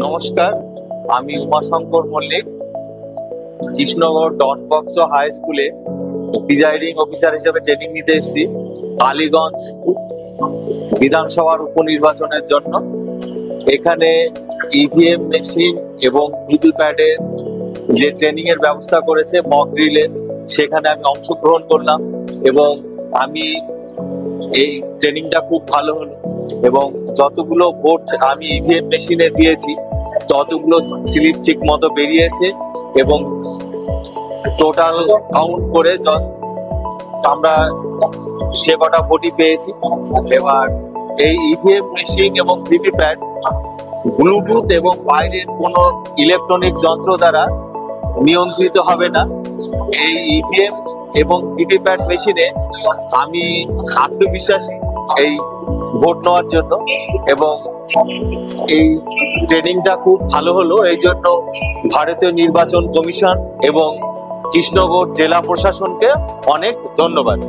নমস্কার, আমি উমাশঙ্কর মল্লিক কৃষ্ণগড় ডন বক্সো হাই স্কুলে প্রিজাইডিং অফিসার হিসেবে ট্রেনিং নিতে এসেছি আলীগঞ্জ বিধানসভার উপনির্বাচনের জন্য। এখানে ইভিএম মেশিন এবং ভিভিপ্যাটের যে ট্রেনিং এর ব্যবস্থা করেছে মক ড্রিলের, সেখানে আমি অংশগ্রহণ করলাম এবং আমি এই ট্রেনিংটা খুব ভালো হলো এবং যতগুলো ভোট আমি ইভিএম মেশিনে দিয়েছি ততগুলো স্লিপ ঠিক মতো বেরিয়েছে এবং টোটাল কাউন্ট করে আমরা সে কটা ভোটই পেয়েছি। এবার এই ইভিএম মেশিন এবং ভিভিপ্যাট ব্লুটুথ এবং বাইরের কোনো ইলেকট্রনিক যন্ত্র দ্বারা নিয়ন্ত্রিত হবে না। এই ইভিএম এবং ভিভিপ্যাট মেশিনে আমি আত্মবিশ্বাসী এই ভোট নেওয়ার জন্য এবং এই ট্রেনিংটা খুব ভালো হলো। এই জন্য ভারতীয় নির্বাচন কমিশন এবং কৃষ্ণগড় জেলা প্রশাসনকে অনেক ধন্যবাদ।